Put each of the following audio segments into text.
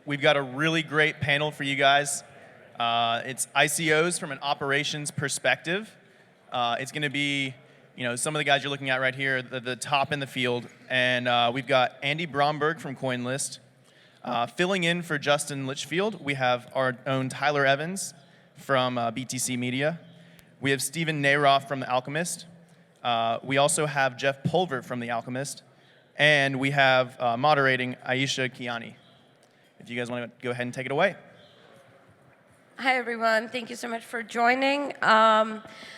We've got a really great panel for you guys. It's ICOs from an operations perspective. It's going to be, some of the guys you're looking at right here, the top in the field. And we've got Andy Bromberg from CoinList. Filling in for Justin Litchfield, we have our own Tyler Evans from BTC Media. We have Stephen Nayroff from The Alchemist. We also have Jeff Pulver from The Alchemist. And we have moderating Aisha Kiani. If you guys want to go ahead and take it away. Hi, everyone. Thank you so much for joining.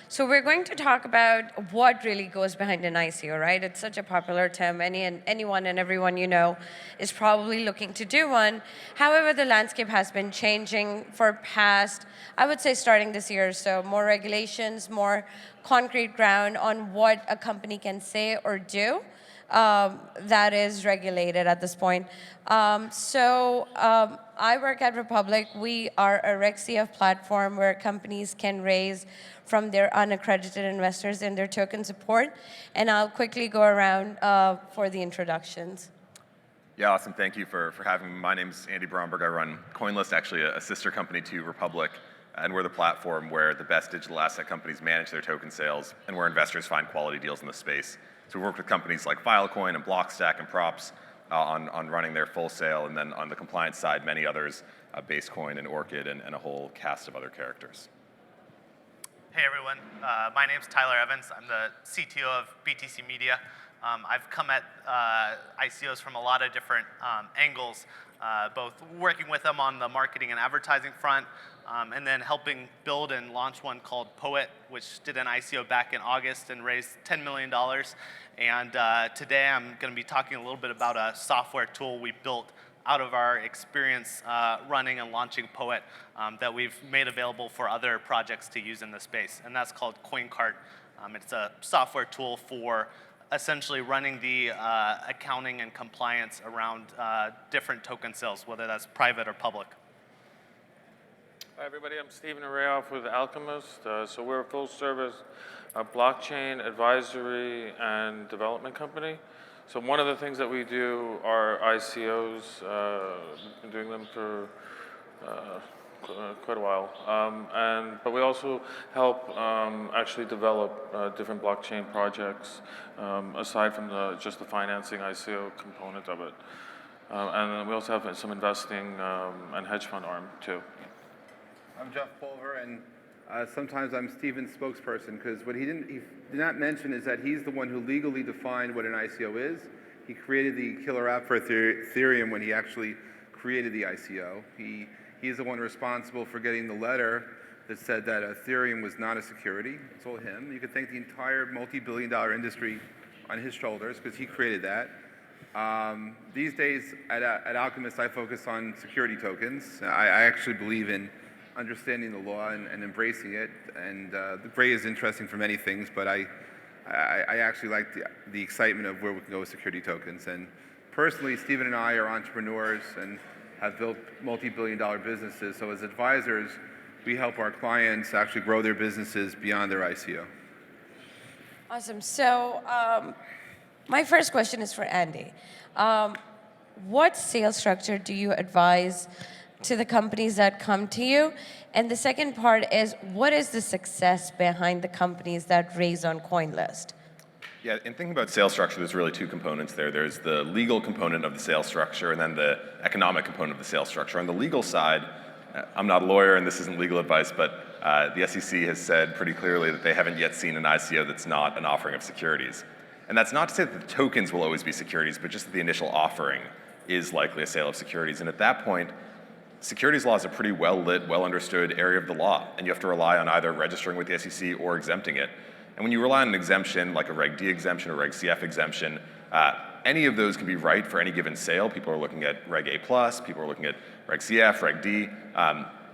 So we're going to talk about what really goes behind an ICO, right? It's such a popular term. Anyone and everyone you know is probably looking to do one. However, the landscape has been changing for past, I would say starting this year. So more regulations, more concrete ground on what a company can say or do. That is regulated at this point. I work at Republic. We are a Reg CF platform where companies can raise from their unaccredited investors in their token support. And I'll quickly go around for the introductions. Yeah, awesome. Thank you for having me. My name's Andy Bromberg. I run CoinList, actually a sister company to Republic. And we're the platform where the best digital asset companies manage their token sales and where investors find quality deals in the space. So we work with companies like Filecoin and Blockstack and Props on running their full sale, and then on the compliance side, many others, Basecoin and Orchid and a whole cast of other characters. Hey everyone, my name's Tyler Evans. I'm the CTO of BTC Media. I've come at ICOs from a lot of different angles, both working with them on the marketing and advertising front, and then helping build and launch one called Poet, which did an ICO back in August and raised $10 million. And today I'm going to be talking a little bit about a software tool we built out of our experience running and launching Poet that we've made available for other projects to use in the space. And that's called CoinCart. It's a software tool for essentially running the accounting and compliance around different token sales, whether that's private or public. Hi everybody, I'm Stephen Nayroff with Alchemist. So we're a full service blockchain advisory and development company. So one of the things that we do are ICOs. We've been doing them for quite a while. But we also help actually develop different blockchain projects aside from just the financing ICO component of it. And we also have some investing and hedge fund arm too. I'm Jeff Pulver, and sometimes I'm Stephen's spokesperson, because what he did not mention is that he's the one who legally defined what an ICO is. He created the killer app for Ethereum when he actually created the ICO. He is the one responsible for getting the letter that said that Ethereum was not a security. It's all him. You could thank the entire multi-billion-dollar industry on his shoulders, because he created that. These days at Alchemist, I focus on security tokens. I actually believe in understanding the law and embracing it. And the gray is interesting for many things, but I actually like the excitement of where we can go with security tokens. And personally, Stephen and I are entrepreneurs and have built multi-billion-dollar businesses. So as advisors, we help our clients actually grow their businesses beyond their ICO. Awesome. So my first question is for Andy. What sales structure do you advise to the companies that come to you? And the second part is, what is the success behind the companies that raise on CoinList? Yeah, in thinking about sales structure, there's really two components there. There's the legal component of the sales structure and then the economic component of the sales structure. On the legal side, I'm not a lawyer and this isn't legal advice, but the SEC has said pretty clearly that they haven't yet seen an ICO that's not an offering of securities. And that's not to say that the tokens will always be securities, but just that the initial offering is likely a sale of securities. And at that point, securities law is a pretty well-lit, well-understood area of the law, and you have to rely on either registering with the SEC or exempting it. And when you rely on an exemption, like a Reg D exemption or Reg CF exemption, any of those can be right for any given sale. People are looking at Reg A+, people are looking at Reg CF, Reg D,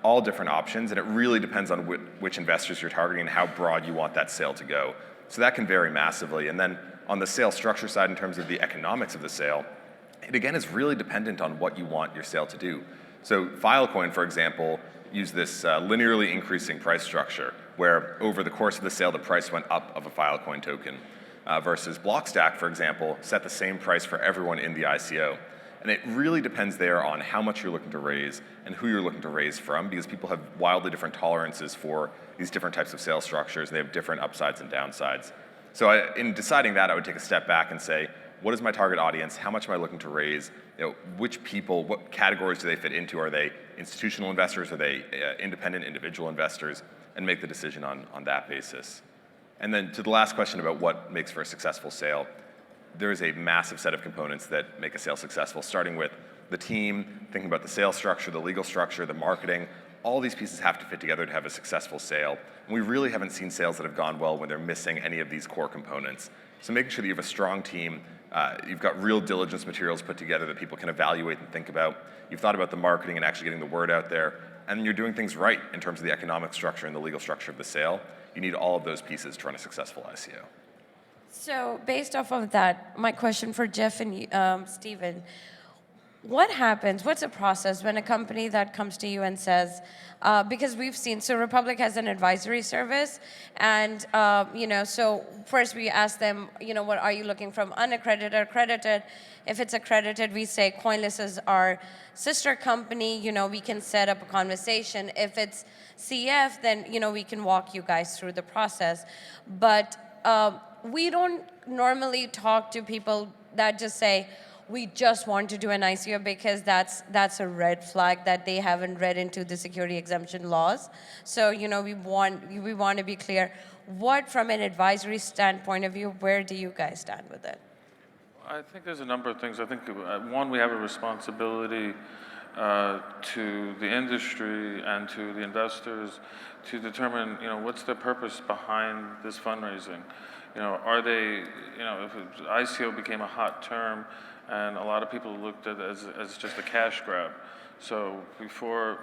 all different options, and it really depends on which investors you're targeting and how broad you want that sale to go. So that can vary massively. And then on the sales structure side, in terms of the economics of the sale, it again is really dependent on what you want your sale to do. So Filecoin, for example, used this linearly increasing price structure where over the course of the sale, the price went up of a Filecoin token versus Blockstack, for example, set the same price for everyone in the ICO. And it really depends there on how much you're looking to raise and who you're looking to raise from, because people have wildly different tolerances for these different types of sales structures, and they have different upsides and downsides. So in deciding that, I would take a step back and say, what is my target audience? How much am I looking to raise? Which people, what categories do they fit into? Are they institutional investors? Are they independent individual investors? And make the decision on that basis. And then to the last question about what makes for a successful sale, there is a massive set of components that make a sale successful, starting with the team, thinking about the sales structure, the legal structure, the marketing. All these pieces have to fit together to have a successful sale. And we really haven't seen sales that have gone well when they're missing any of these core components. So making sure that you have a strong team, you've got real diligence materials put together that people can evaluate and think about. You've thought about the marketing and actually getting the word out there. And you're doing things right in terms of the economic structure and the legal structure of the sale. You need all of those pieces to run a successful ICO. So based off of that, my question for Jeff and Stephen, what happens, what's the process when a company that comes to you and says, because we've seen, so Republic has an advisory service, and so first we ask them, what are you looking from, unaccredited or accredited? If it's accredited, we say Coinless is our sister company, we can set up a conversation. If it's CF, then, we can walk you guys through the process. But we don't normally talk to people that just say, we just want to do an ICO, because that's a red flag that they haven't read into the security exemption laws. So, we want to be clear. What, from an advisory standpoint of view, where do you guys stand with it? I think there's a number of things. I think, one, we have a responsibility to the industry and to the investors to determine, what's the purpose behind this fundraising. Are they, if ICO became a hot term and a lot of people looked at it as just a cash grab. So before,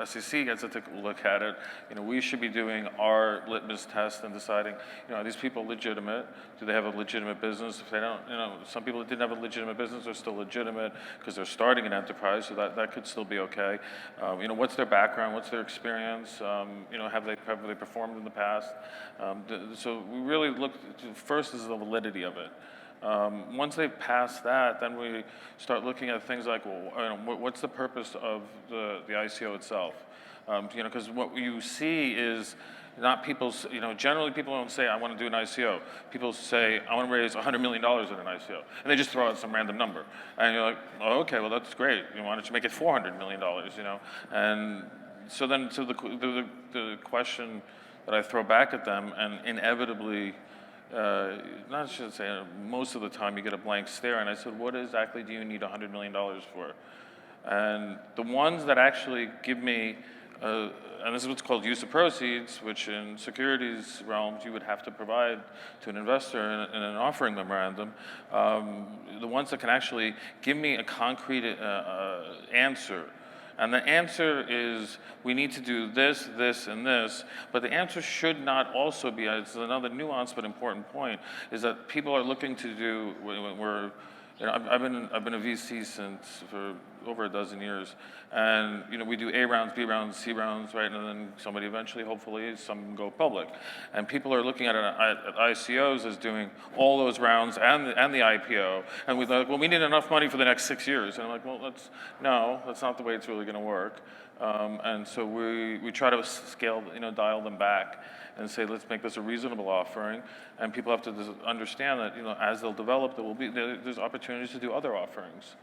SEC gets to take a look at it, we should be doing our litmus test and deciding, are these people legitimate? Do they have a legitimate business? If they don't, some people that didn't have a legitimate business are still legitimate because they're starting an enterprise, so that could still be okay. What's their background? What's their experience? Have they performed in the past? So we really look, first is the validity of it. Once they pass that, then we start looking at things like, what's the purpose of the ICO itself? Because what you see is not people's, generally people don't say, I want to do an ICO. People say, I want to raise $100 million in an ICO. And they just throw out some random number. And you're like, oh, okay, well, that's great. Why don't you make it $400 million, And so then the question that I throw back at them, and inevitably, not should say, most of the time you get a blank stare, and I said, what exactly do you need $100 million for? And the ones that actually give me, and this is what's called use of proceeds, which in securities realms you would have to provide to an investor in an offering memorandum, the ones that can actually give me a concrete answer. And the answer is, we need to do this, this, and this. But the answer should not also be, it's another nuanced but important point, is that people are looking to do, I've been a VC for over a dozen years. And we do A rounds, B rounds, C rounds, right? And then somebody eventually, hopefully, some go public. And people are looking at ICOs as doing all those rounds and the IPO. And we're like, well, we need enough money for the next 6 years. And I'm like, well, that's not the way it's really going to work. And so we try to scale, dial them back and say, let's make this a reasonable offering. And people have to understand that, as they'll develop, there's opportunities to do other offerings.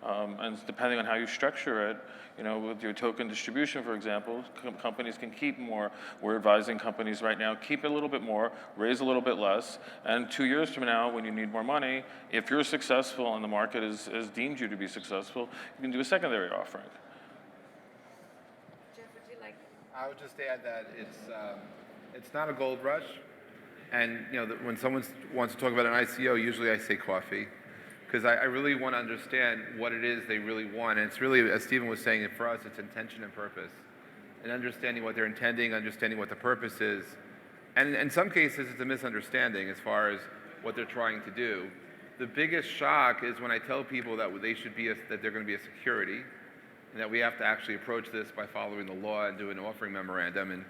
And depending on how you structure it, with your token distribution, for example, companies can keep more. We're advising companies right now, keep a little bit more, raise a little bit less, and 2 years from now, when you need more money, if you're successful and the market has deemed you to be successful, you can do a secondary offering. Jeff, would you like? I would just add that it's not a gold rush, and when someone wants to talk about an ICO, usually I say coffee, because I really want to understand what it is they really want. And it's really, as Stephen was saying, for us, it's intention and purpose. And understanding what they're intending, understanding what the purpose is. And in some cases, it's a misunderstanding as far as what they're trying to do. The biggest shock is when I tell people that that they're going to be a security, and that we have to actually approach this by following the law and do an offering memorandum. And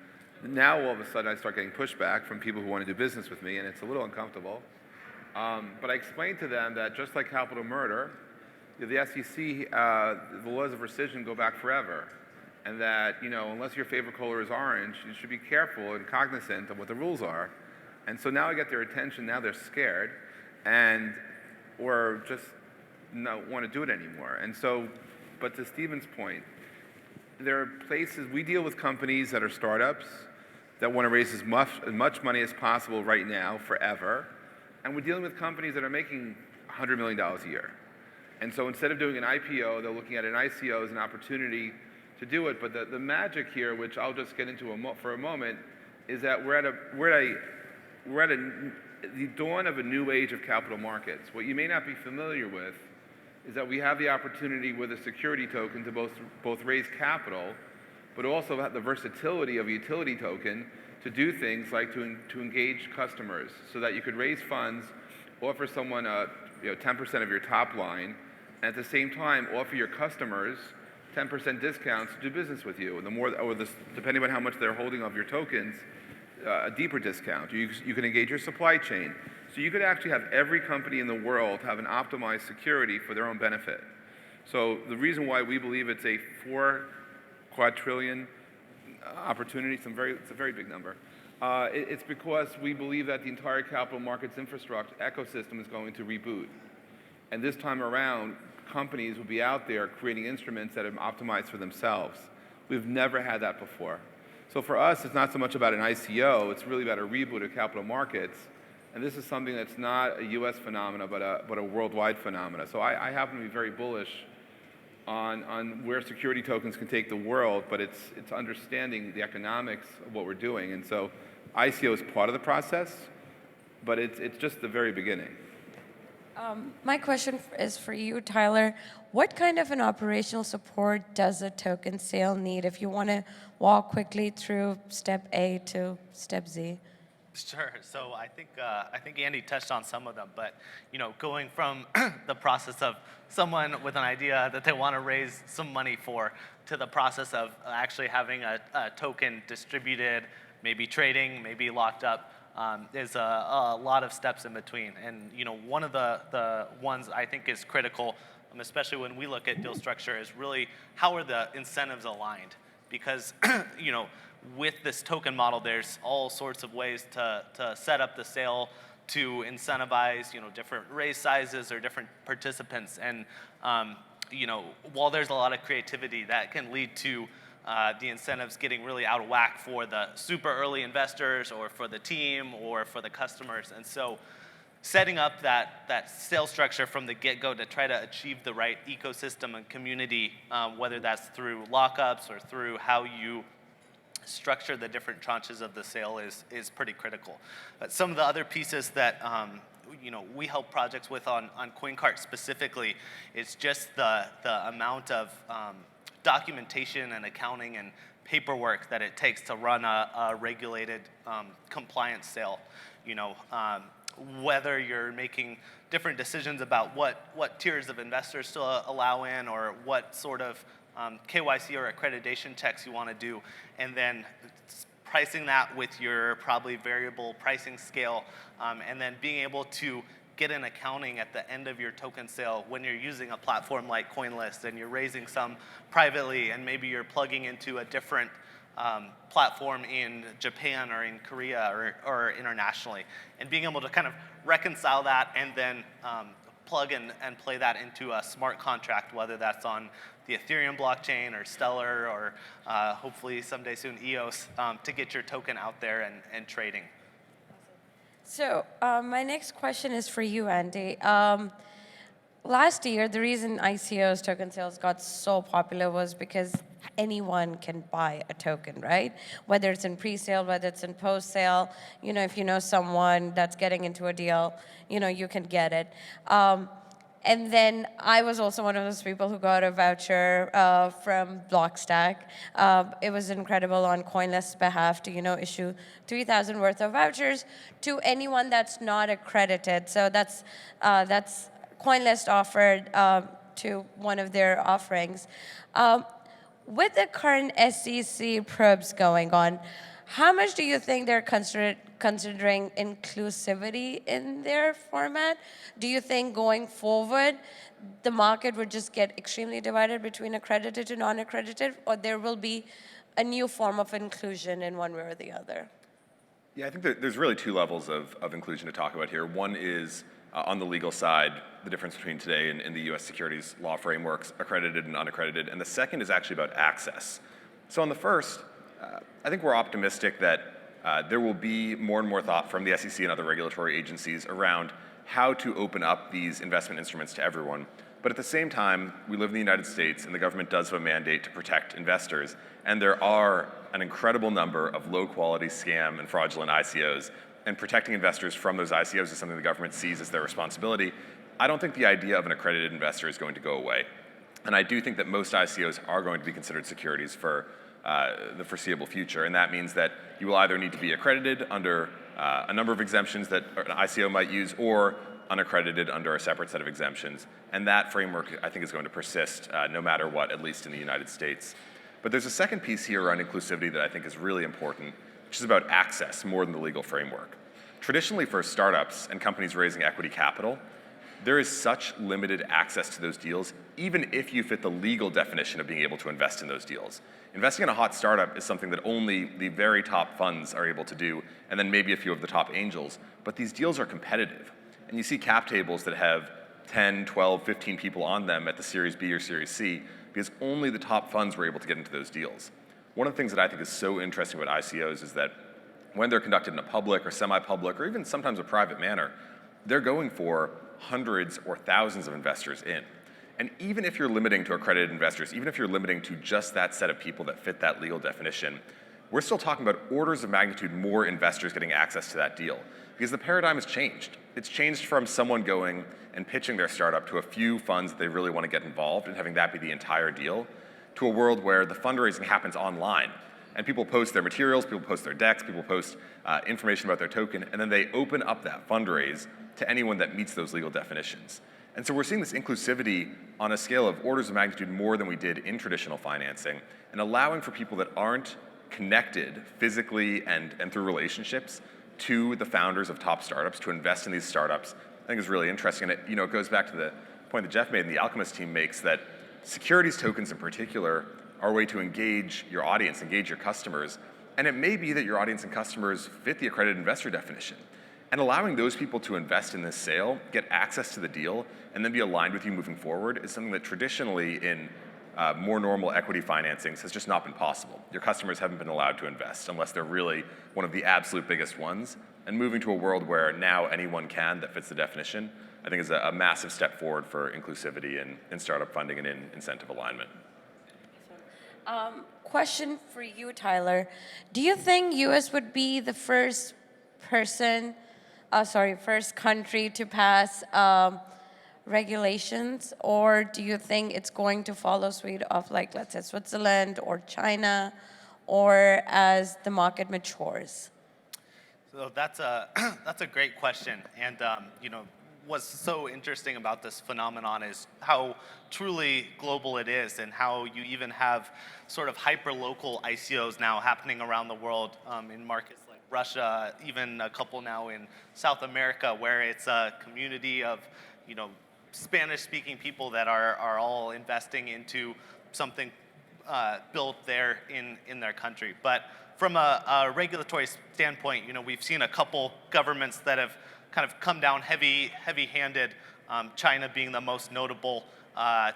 now, all of a sudden, I start getting pushback from people who want to do business with me, and it's a little uncomfortable. But I explained to them that just like capital murder, the SEC, the laws of rescission go back forever, and that unless your favorite color is orange, you should be careful and cognizant of what the rules are. And so now I get their attention. Now they're scared, or just not want to do it anymore. And so, but to Stephen's point, there are places we deal with companies that are startups that want to raise as much money as possible right now, forever, and we're dealing with companies that are making $100 million a year. And so instead of doing an IPO, they're looking at an ICO as an opportunity to do it. But the magic here, which I'll just get into for a moment, is that we're at the dawn of a new age of capital markets. What you may not be familiar with is that we have the opportunity with a security token to both raise capital, but also have the versatility of a utility token to do things like to engage customers, so that you could raise funds, offer someone 10% of your top line, and at the same time offer your customers 10% discounts to do business with you. And the more, depending on how much they're holding of your tokens, a deeper discount. You can engage your supply chain. So you could actually have every company in the world have an optimized security for their own benefit. So the reason why we believe it's a 4 quadrillion opportunity, it's a very big number. It's because we believe that the entire capital markets infrastructure ecosystem is going to reboot. And this time around, companies will be out there creating instruments that are optimized for themselves. We've never had that before. So for us, it's not so much about an ICO, it's really about a reboot of capital markets. And this is something that's not a US phenomena, but a worldwide phenomena. So I happen to be very bullish on where security tokens can take the world, but it's understanding the economics of what we're doing. And so ICO is part of the process, but it's just the very beginning. My question is for you, Tyler. What kind of an operational support does a token sale need? If you want to walk quickly through step A to step Z. Sure. So I think Andy touched on some of them, but going from the process of someone with an idea that they want to raise some money for, to the process of actually having a token distributed, maybe trading, maybe locked up, is a lot of steps in between. And one of the ones I think is critical, especially when we look at deal structure, is really how are the incentives aligned? Because with this token model, there's all sorts of ways to set up the sale to incentivize different raise sizes or different participants. And while there's a lot of creativity, that can lead to the incentives getting really out of whack for the super early investors or for the team or for the customers. And so setting up that sales structure from the get-go to try to achieve the right ecosystem and community, whether that's through lockups or through how you structure the different tranches of the sale, is pretty critical. But some of the other pieces that we help projects with on CoinCart specifically is just the amount of documentation and accounting and paperwork that it takes to run a regulated compliance sale. Whether you're making different decisions about what tiers of investors to allow in, or what sort of KYC or accreditation checks you want to do, and then pricing that with your probably variable pricing scale, and then being able to get an accounting at the end of your token sale when you're using a platform like CoinList and you're raising some privately, and maybe you're plugging into a different platform in Japan or in Korea or internationally, and being able to kind of reconcile that and then plug and play that into a smart contract, whether that's on the Ethereum blockchain or Stellar or hopefully someday soon EOS, to get your token out there and trading. So my next question is for you, Andy. Last year, the reason ICOs, token sales, got so popular was because anyone can buy a token, right? Whether it's in pre-sale, whether it's in post-sale, if you know someone that's getting into a deal, you can get it. And then I was also one of those people who got a voucher from Blockstack. It was incredible on CoinList's behalf to issue 3,000 worth of vouchers to anyone that's not accredited. So that's CoinList offered to one of their offerings. With the current SEC probes going on, How much do you think they're considering inclusivity in their format? Do you think going forward, the market would just get extremely divided between accredited and non-accredited, or there will be a new form of inclusion in one way or the other? Yeah, I think there's really two levels of inclusion to talk about here. One is on the legal side, the difference between today and the US securities law frameworks, accredited and unaccredited. And the second is actually about access. So on the first, I think we're optimistic that there will be more and more thought from the SEC and other regulatory agencies around how to open up these investment instruments to everyone. But at the same time, we live in the United States and the government does have a mandate to protect investors. And there are an incredible number of low quality scam and fraudulent ICOs. And protecting investors from those ICOs is something the government sees as their responsibility. I don't think the idea of an accredited investor is going to go away. And I do think that most ICOs are going to be considered securities for the foreseeable future. And that means that you will either need to be accredited under a number of exemptions that an ICO might use, or unaccredited under a separate set of exemptions. And that framework, I think, is going to persist no matter what, at least in the United States. But there's a second piece here around inclusivity that I think is really important, which is about access more than the legal framework. Traditionally, for startups and companies raising equity capital, there is such limited access to those deals, even if you fit the legal definition of being able to invest in those deals. Investing in a hot startup is something that only the very top funds are able to do, and then maybe a few of the top angels. But these deals are competitive. And you see cap tables that have 10, 12, 15 people on them at the Series B or Series C, because only the top funds were able to get into those deals. One of the things that I think is so interesting about ICOs is that when they're conducted in a public or semi-public or even sometimes a private manner, they're going for hundreds or thousands of investors in. And even if you're limiting to accredited investors, even if you're limiting to just that set of people that fit that legal definition, we're still talking about orders of magnitude more investors getting access to that deal. Because the paradigm has changed. It's changed from someone going and pitching their startup to a few funds that they really want to get involved and having that be the entire deal, to a world where the fundraising happens online. And people post their materials, people post their decks, people post information about their token, and then they open up that fundraise to anyone that meets those legal definitions. And so we're seeing this inclusivity on a scale of orders of magnitude more than we did in traditional financing, and allowing for people that aren't connected physically and through relationships to the founders of top startups to invest in these startups, I think is really interesting. And it goes back to the point that Jeff made and the Alchemist team makes, that securities tokens in particular are a way to engage your audience, engage your customers. And it may be that your audience and customers fit the accredited investor definition. And allowing those people to invest in this sale, get access to the deal, and then be aligned with you moving forward is something that traditionally in more normal equity financings has just not been possible. Your customers haven't been allowed to invest unless they're really one of the absolute biggest ones. And moving to a world where now anyone can that fits the definition, I think is a massive step forward for inclusivity in startup funding and in incentive alignment. Question for you, Tyler. Do you think US would be the first country to pass regulations, or do you think it's going to follow suit of, like, let's say Switzerland or China, or as the market matures? So that's a great question, and what's so interesting about this phenomenon is how truly global it is, and how you even have sort of hyper-local ICOs now happening around the world in markets like Russia, even a couple now in South America, where it's a community of Spanish-speaking people that are all investing into something built there in their country. But from a regulatory standpoint, we've seen a couple governments that have kind of come down heavy-handed, China being the most notable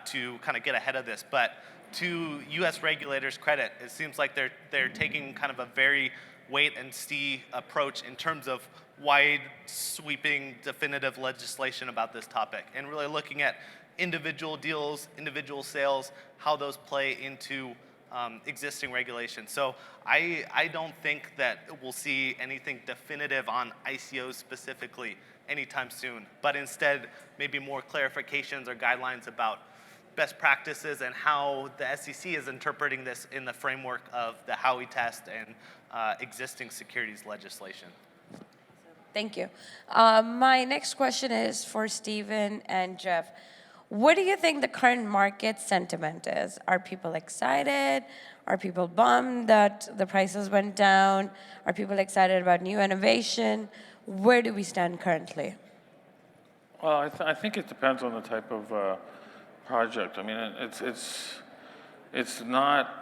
to kind of get ahead of this. But to U.S. regulators' credit, it seems like they're taking kind of a very wait-and-see approach in terms of wide, sweeping, definitive legislation about this topic, and really looking at individual deals, individual sales, how those play into existing regulations. So I don't think that we'll see anything definitive on ICOs specifically anytime soon, but instead maybe more clarifications or guidelines about best practices and how the SEC is interpreting this in the framework of the Howey test and existing securities legislation. Thank you. My next question is for Stephen and Jeff. What do you think the current market sentiment is? Are people excited? Are people bummed that the prices went down? Are people excited about new innovation? Where do we stand currently? Well, I think it depends on the type of project. I mean, it's not.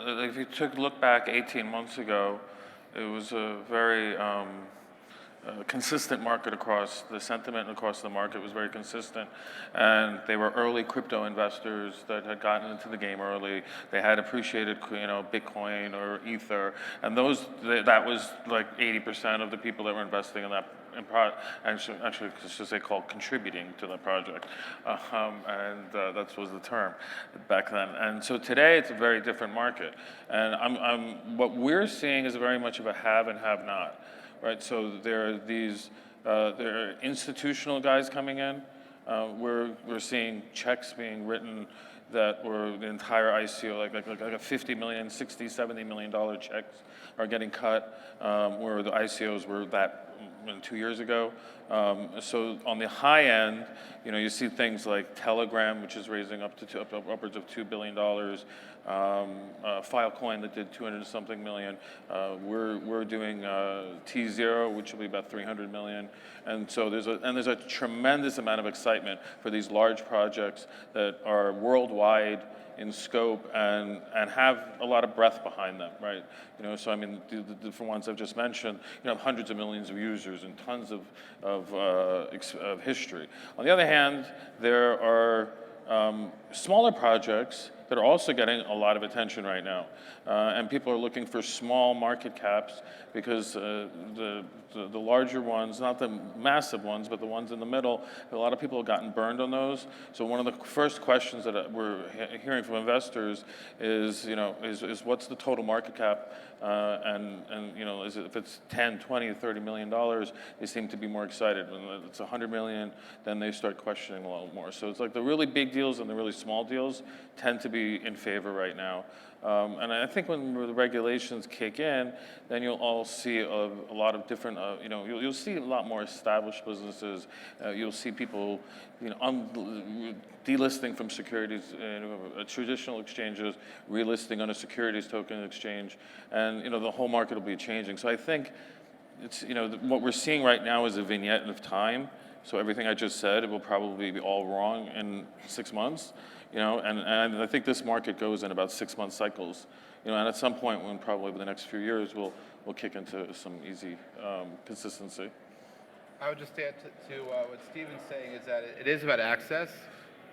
If you look back 18 months ago, it was a very consistent market across the sentiment across the market was very consistent, and they were early crypto investors that had gotten into the game early. They had appreciated, Bitcoin or Ether, and that was like 80% of the people that were investing in that. Actually, I should say called contributing to the project, and that was the term back then. And so today it's a very different market, and what we're seeing is very much of a have and have not. Right, so there are institutional guys coming in. We're seeing checks being written that were the entire ICO, like a $50 million, $60, $70 million checks are getting cut, where the ICOs were that 2 years ago. So on the high end, you see things like Telegram, which is raising upwards of $2 billion. Filecoin that did 200-something million. We're doing T0, which will be about 300 million. And so there's a tremendous amount of excitement for these large projects that are worldwide in scope and have a lot of breadth behind them, right? So I mean, the different ones I've just mentioned, have hundreds of millions of users and tons of history. On the other hand, there are smaller projects that are also getting a lot of attention right now. And people are looking for small market caps because the larger ones, not the massive ones, but the ones in the middle, a lot of people have gotten burned on those. So one of the first questions that we're hearing from investors is what's the total market cap? If it's 10, 20, 30 million dollars, they seem to be more excited. When it's 100 million, then they start questioning a lot more. So it's like the really big deals and the really small deals tend to be in favor right now. And I think when the regulations kick in, then you'll all see a lot of different, you'll see a lot more established businesses. You'll see people, delisting from securities, traditional exchanges, relisting on a securities token exchange, and the whole market will be changing. So I think it's what we're seeing right now is a vignette of time. So everything I just said, it will probably be all wrong in 6 months. And I think this market goes in about 6-month cycles. And at some point, when probably over the next few years, we'll kick into some easy consistency. I would just add to what Steven's saying is that it is about access,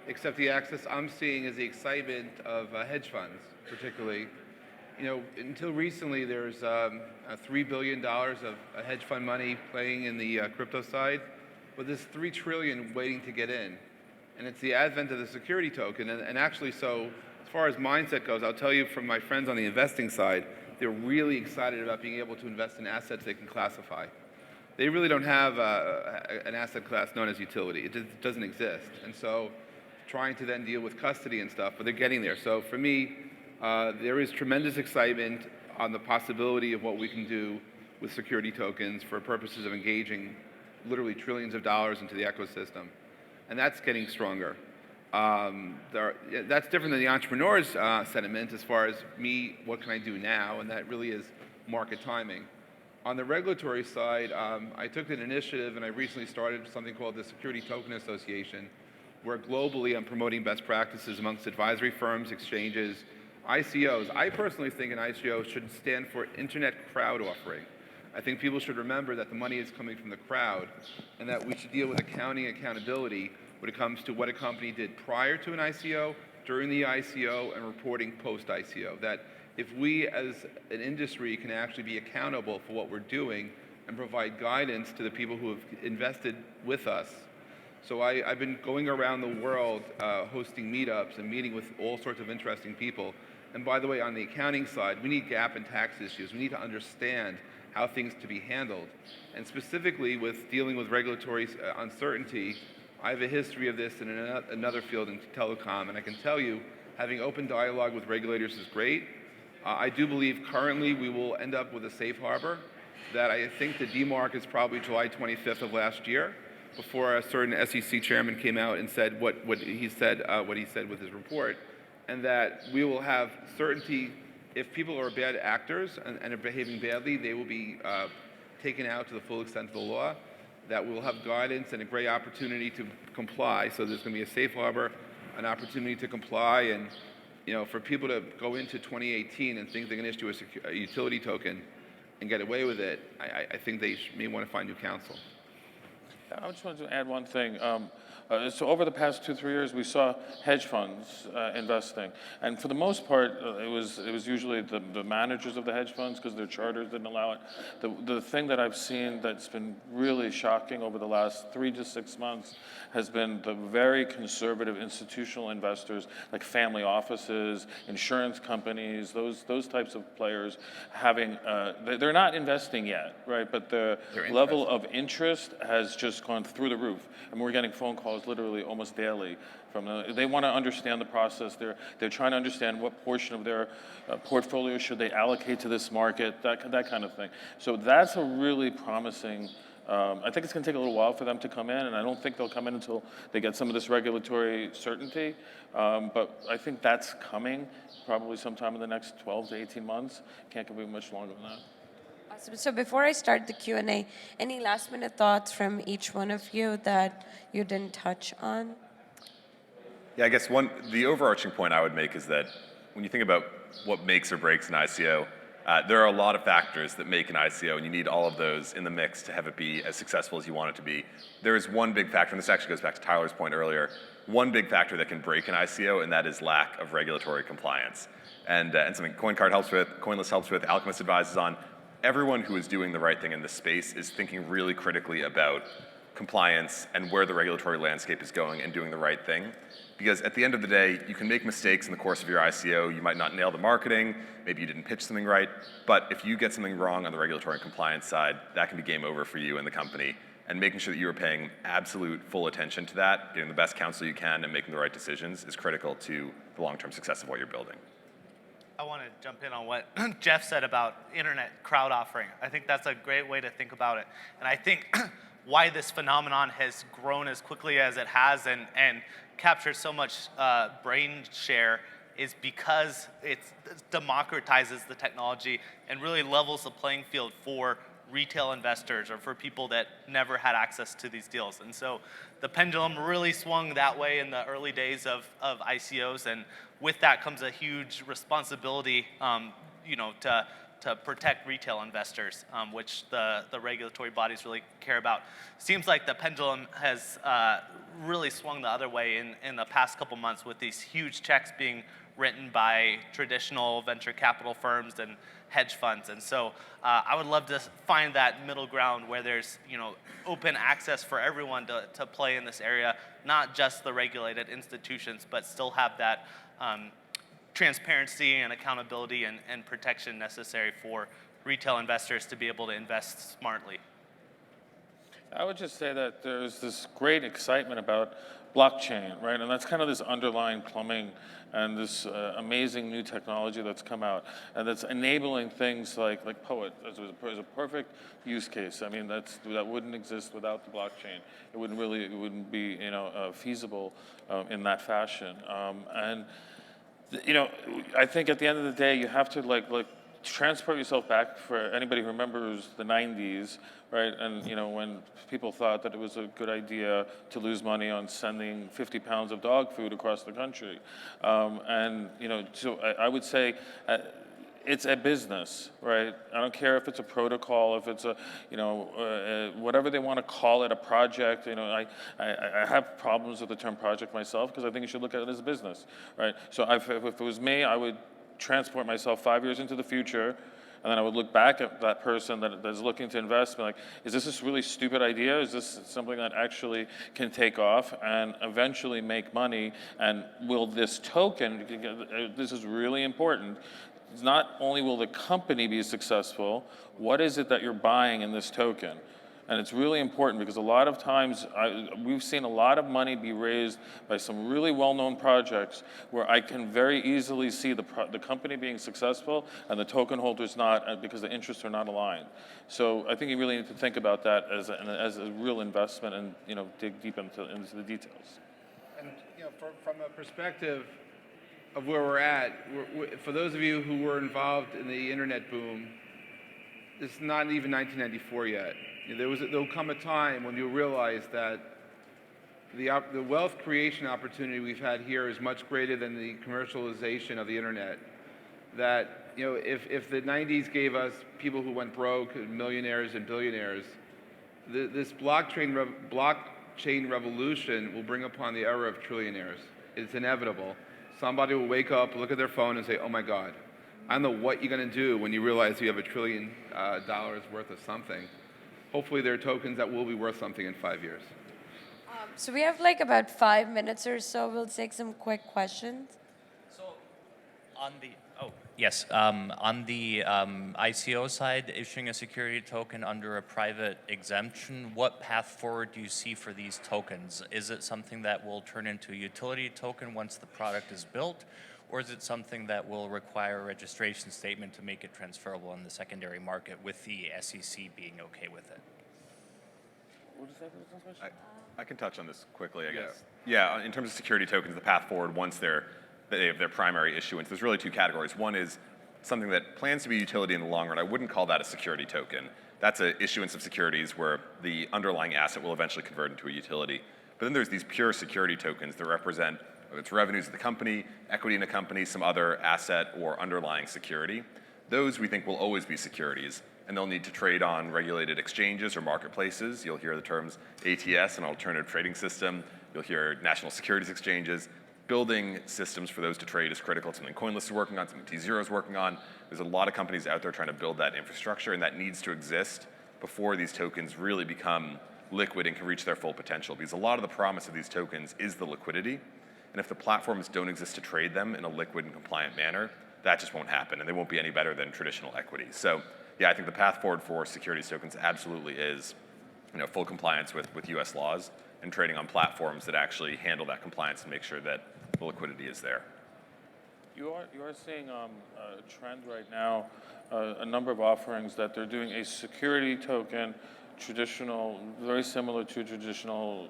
except the access I'm seeing is the excitement of hedge funds, particularly. Until recently, there's $3 billion of hedge fund money playing in the crypto side, but there's $3 trillion waiting to get in. And it's the advent of the security token. And actually, so as far as mindset goes, I'll tell you from my friends on the investing side, they're really excited about being able to invest in assets they can classify. They really don't have an asset class known as utility. It just doesn't exist. And so trying to then deal with custody and stuff, but they're getting there. So for me, there is tremendous excitement on the possibility of what we can do with security tokens for purposes of engaging literally trillions of dollars into the ecosystem. And that's getting stronger. That's different than the entrepreneur's sentiment as far as me, what can I do now? And that really is market timing. On the regulatory side, I took an initiative and I recently started something called the Security Token Association, where globally I'm promoting best practices amongst advisory firms, exchanges, ICOs. I personally think an ICO should stand for Internet Crowd Offering. I think people should remember that the money is coming from the crowd and that we should deal with accounting accountability when it comes to what a company did prior to an ICO, during the ICO, and reporting post-ICO. That if we as an industry can actually be accountable for what we're doing and provide guidance to the people who have invested with us. So I've been going around the world hosting meetups and meeting with all sorts of interesting people. And by the way, on the accounting side, we need gap and tax issues. We need to understand how things to be handled. And specifically with dealing with regulatory uncertainty, I have a history of this in another field in telecom, and I can tell you, having open dialogue with regulators is great. I do believe currently we will end up with a safe harbor that I think the DMARC is probably July 25th of last year. before a certain SEC chairman came out and said what he said with his report, and that we will have certainty if people are bad actors and are behaving badly, they will be taken out to the full extent of the law. That we will have guidance and a great opportunity to comply. So there's going to be a safe harbor, an opportunity to comply, and for people to go into 2018 and think they're going to issue a utility token and get away with it, I think they may want to find new counsel. I just wanted to add one thing. So over the past 2-3 years, we saw hedge funds investing, and for the most part, it was usually the managers of the hedge funds because their charters didn't allow it. The thing that I've seen that's been really shocking over the last 3 to 6 months has been the very conservative institutional investors, like family offices, insurance companies, those types of players having. They're not investing yet, right? But the level of interest has just gone through the roof, and we're getting phone calls literally almost daily from them. They want to understand the process. They're trying to understand what portion of their portfolio should they allocate to this market, that kind of thing. So that's a really promising. I think it's going to take a little while for them to come in, and I don't think they'll come in until they get some of this regulatory certainty. But I think that's coming probably sometime in the next 12 to 18 months. Can't be much longer than that. Awesome. So before I start the Q&A, any last minute thoughts from each one of you that you didn't touch on? Yeah, I guess the overarching point I would make is that when you think about what makes or breaks an ICO, there are a lot of factors that make an ICO, and you need all of those in the mix to have it be as successful as you want it to be. There is one big factor, and this actually goes back to Tyler's point earlier, one big factor that can break an ICO, and that is lack of regulatory compliance. And something CoinCard helps with, Coinlist helps with, Alchemist advises on. Everyone who is doing the right thing in this space is thinking really critically about compliance and where the regulatory landscape is going and doing the right thing. Because at the end of the day, you can make mistakes in the course of your ICO. You might not nail the marketing, maybe you didn't pitch something right, but if you get something wrong on the regulatory and compliance side, that can be game over for you and the company. And making sure that you are paying absolute full attention to that, getting the best counsel you can, and making the right decisions is critical to the long-term success of what you're building. I want to jump in on what Jeff said about internet crowd offering. I think that's a great way to think about it. And I think why this phenomenon has grown as quickly as it has and captured so much brain share is because it democratizes the technology and really levels the playing field for retail investors or for people that never had access to these deals. And so the pendulum really swung that way in the early days of ICOs, and with that comes a huge responsibility, to protect retail investors, which the regulatory bodies really care about. Seems like the pendulum has really swung the other way in the past couple months with these huge checks being written by traditional venture capital firms and hedge funds. And so I would love to find that middle ground where there's open access for everyone to play in this area, not just the regulated institutions, but still have that transparency and accountability and protection necessary for retail investors to be able to invest smartly. I would just say that there's this great excitement about blockchain, right? And that's kind of this underlying plumbing and this amazing new technology that's come out, and that's enabling things like Poet as a perfect use case. I mean, that wouldn't exist without the blockchain. It wouldn't be feasible in that fashion. I think at the end of the day, you have to transport yourself back. For anybody who remembers the 90s, right? And when people thought that it was a good idea to lose money on sending 50 pounds of dog food across the country. So I would say it's a business, right? I don't care if it's a protocol, if it's whatever they want to call it, a project. I have problems with the term project myself because I think you should look at it as a business, right? So if it was me, I would transport myself 5 years into the future, and then I would look back at that person that is looking to invest and be like, is this really stupid idea? Is this something that actually can take off and eventually make money? And will this token, this is really important, not only will the company be successful, what is it that you're buying in this token? And it's really important because a lot of times we've seen a lot of money be raised by some really well-known projects where I can very easily see the company being successful and the token holders not, because the interests are not aligned. So I think you really need to think about that as a real investment and dig deep into the details. And from a perspective of where we're at, for those of you who were involved in the internet boom, it's not even 1994 yet. There'll come a time when you'll realize that the wealth creation opportunity we've had here is much greater than the commercialization of the internet. That if the 90s gave us people who went broke, millionaires and billionaires, this blockchain revolution will bring upon the era of trillionaires. It's inevitable. Somebody will wake up, look at their phone, and say, "Oh my God, I don't know what you're going to do when you realize you have $1 trillion worth of something." Hopefully there are tokens that will be worth something in 5 years. So we have like about 5 minutes or so. We'll take some quick questions. So on the on the ICO side, issuing a security token under a private exemption, what path forward do you see for these tokens? Is it something that will turn into a utility token once the product is built? Or is it something that will require a registration statement to make it transferable in the secondary market with the SEC being okay with it? What is that question? I can touch on this quickly, I guess. Yeah, in terms of security tokens, the path forward once they have their primary issuance, there's really two categories. One is something that plans to be utility in the long run. I wouldn't call that a security token. That's an issuance of securities where the underlying asset will eventually convert into a utility. But then there's these pure security tokens that represent whether it's revenues of the company, equity in a company, some other asset or underlying security. Those we think will always be securities, and they'll need to trade on regulated exchanges or marketplaces. You'll hear the terms ATS, an alternative trading system. You'll hear national securities exchanges. Building systems for those to trade is critical. It's something CoinList is working on, something T0 is working on. There's a lot of companies out there trying to build that infrastructure, and that needs to exist before these tokens really become liquid and can reach their full potential. Because a lot of the promise of these tokens is the liquidity. And if the platforms don't exist to trade them in a liquid and compliant manner, that just won't happen, and they won't be any better than traditional equity. So, yeah, I think the path forward for securities tokens absolutely is, full compliance with U.S. laws and trading on platforms that actually handle that compliance and make sure that the liquidity is there. You are seeing a trend right now, a number of offerings that they're doing a security token, traditional, very similar to traditional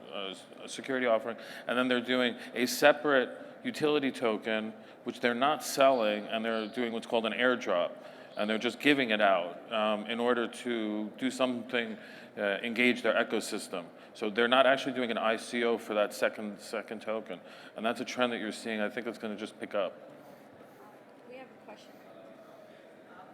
security offering, and then they're doing a separate utility token, which they're not selling, and they're doing what's called an airdrop, and they're just giving it out in order to do something, engage their ecosystem. So they're not actually doing an ICO for that second token, and that's a trend that you're seeing. I think that's going to just pick up. We have a question.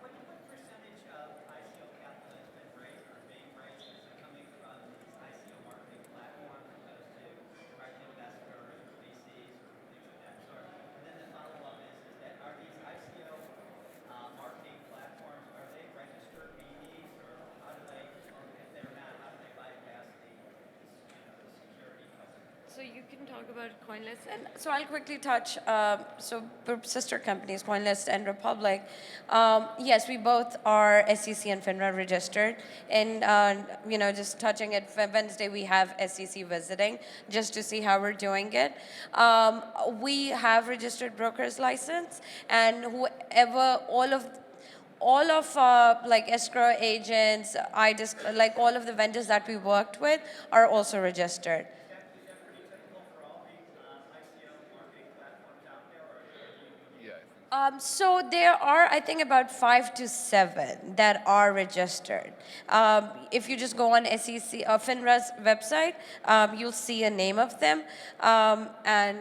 What percentage of ICO capital has been raised or being raised? Is it coming from these ICO marketing platforms as opposed to direct investors or VCs or things of that sort? And then the follow-up is that are these ICO marketing platforms, are they registered BDs or how do they, or if they're not, how do they bypass the security code? So you can talk about CoinList, and so I'll quickly touch. So we're sister companies, CoinList and Republic. Yes, we both are SEC and FINRA registered, and just touching it. Wednesday we have SEC visiting just to see how we're doing it. We have registered brokers license, and whoever all of like escrow agents, like all of the vendors that we worked with are also registered. So there are, I think, about 5 to 7 that are registered. If you just go on SEC FINRA's website, you'll see a name of them. And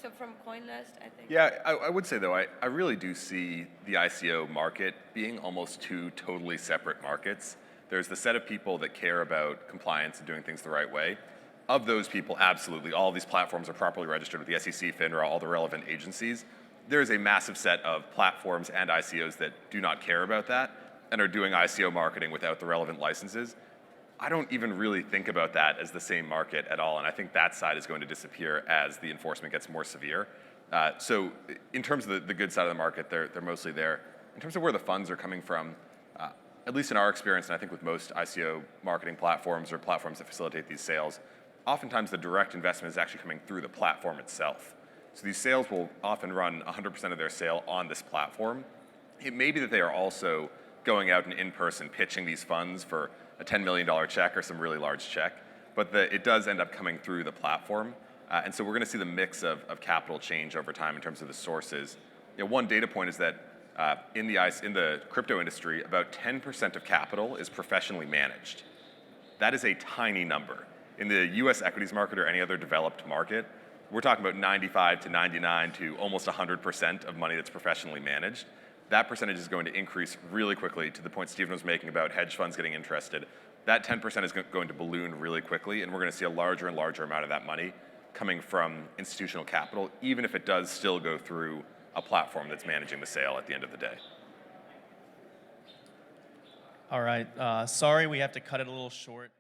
so from CoinList, I think. Yeah, I would say, though, I really do see the ICO market being almost two totally separate markets. There's the set of people that care about compliance and doing things the right way. Of those people, absolutely, all of these platforms are properly registered with the SEC, FINRA, all the relevant agencies. There is a massive set of platforms and ICOs that do not care about that and are doing ICO marketing without the relevant licenses. I don't even really think about that as the same market at all, and I think that side is going to disappear as the enforcement gets more severe. So in terms of the good side of the market, they're mostly there. In terms of where the funds are coming from, at least in our experience, and I think with most ICO marketing platforms or platforms that facilitate these sales, oftentimes the direct investment is actually coming through the platform itself. So these sales will often run 100% of their sale on this platform. It may be that they are also going out and in person pitching these funds for a $10 million check or some really large check, but it does end up coming through the platform. And so we're going to see the mix of capital change over time in terms of the sources. One data point is that in the crypto industry, about 10% of capital is professionally managed. That is a tiny number. In the US equities market or any other developed market, we're talking about 95 to 99 to almost 100% of money that's professionally managed. That percentage is going to increase really quickly to the point Stephen was making about hedge funds getting interested. That 10% is going to balloon really quickly, and we're going to see a larger and larger amount of that money coming from institutional capital, even if it does still go through a platform that's managing the sale at the end of the day. All right. Sorry, we have to cut it a little short.